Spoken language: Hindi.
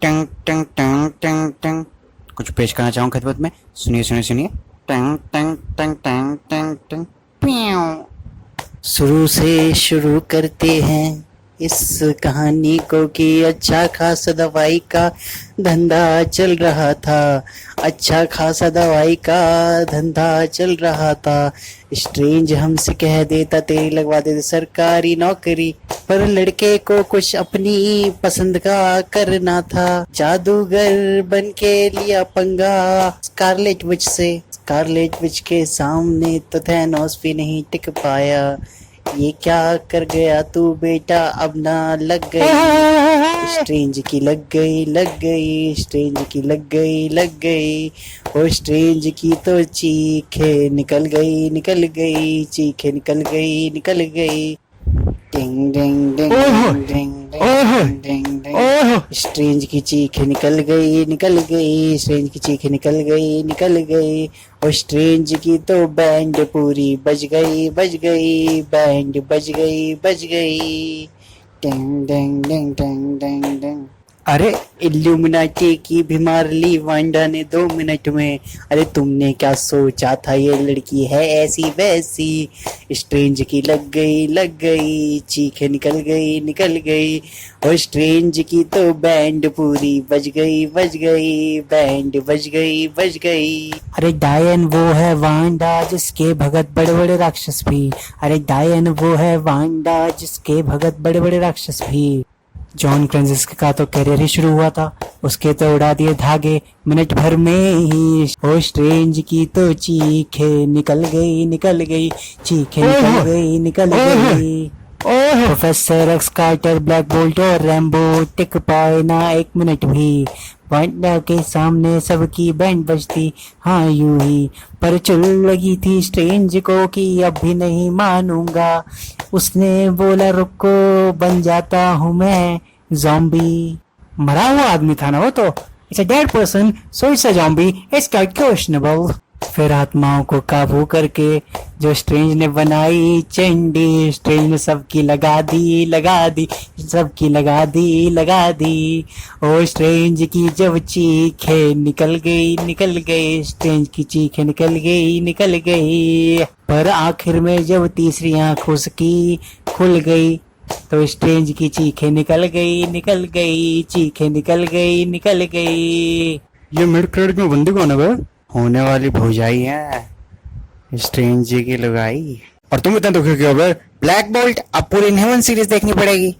टंग टंग टंग टंग टंग। कुछ पेश करना चाहूँ खिदमत में। सुनिए सुनिए सुनिए। टंग टंग टंग टंग टंग टंग प्याऊ। शुरू से शुरू करते हैं इस कहानी को कि अच्छा खासा दवाई का धंधा चल रहा था। अच्छा खासा दवाई का धंधा चल रहा था। स्ट्रेंज हमसे कह देता तेरी लगवा देते सरकारी नौकरी, पर लड़के को कुछ अपनी पसंद का करना था। जादूगर बन के लिया पंगा स्कारलेट विच से। स्कारलेट विच के सामने तो थैनोस भी नहीं टिक पाया। ये क्या कर गया तू बेटा, अब ना लग गई स्ट्रेंज की, लग गई लग गई स्ट्रेंज की, लग गई लग गई। ओ स्ट्रेंज की तो चीखे निकल गई निकल गई, चीखे निकल गई निकल गई। डिंग डिंग डिंग डिंग डिंग डिंग डिंग। स्ट्रेंज की चीखें निकल गई निकल गई, स्ट्रेंज की चीखें निकल गई निकल गई। और स्ट्रेंज की तो बैंड पूरी बज गई बज गई, बैंड बज गई बज गई। डिंग डिंग डिंग डिंग डिंग डिंग। अरे इल्यूमिनाटी की भी मार ली वांडा ने 2 मिनट में। अरे तुमने क्या सोचा था ये लड़की है ऐसी वैसी। स्ट्रेंज की लग गई चीखें निकल गई। और स्ट्रेंज की तो बैंड पूरी बज गई बैंड बज गई। अरे डायन वो है वांडा जिसके भगत बड़े बड़े राक्षस भी। अरे डायन वो है वांडा जिसके भगत बड़े बड़े राक्षस भी। जॉन क्रेंजिस्की का तो करियर ही शुरू हुआ था, उसके तो उड़ा दिए धागे मिनट भर में ही। ओ स्ट्रेंज की तो चीखें निकल गई चीखें निकल गई। Professor X Carter, Black Bolt और रैम्बो टिक पाए ना 1 मिनट भी। वांडा के सामने सबकी बैंड बजती हाँ यूं ही, पर चुल लगी थी स्ट्रेंज को कि अब भी नहीं मानूंगा। उसने बोला रुको बन जाता हूँ मैं ज़ॉम्बी। मरा हुआ आदमी था ना वो तो। It's a dead person so it's a zombie, it's quite questionable. फिर आत्माओं को काबू करके जो स्ट्रेंज ने बनाई चंडी, स्ट्रेंज ने सबकी लगा दी सबकी लगा दी। ओ स्ट्रेंज की जब चीखें निकल गई स्ट्रेंज की चीखें निकल गई। पर आखिर में जब तीसरी आंख उसकी खुल गई तो स्ट्रेंज की चीखें निकल गई चीखें निकल गई। ये मिड क्रेडिट में बंदी कौन है बे? होने वाली भौजाई है स्ट्रेंज जी की लुगाई। और तुम इतना दुखी क्यों बे? ब्लैक बोल्ट अब पूरी हेवन सीरीज देखनी पड़ेगी।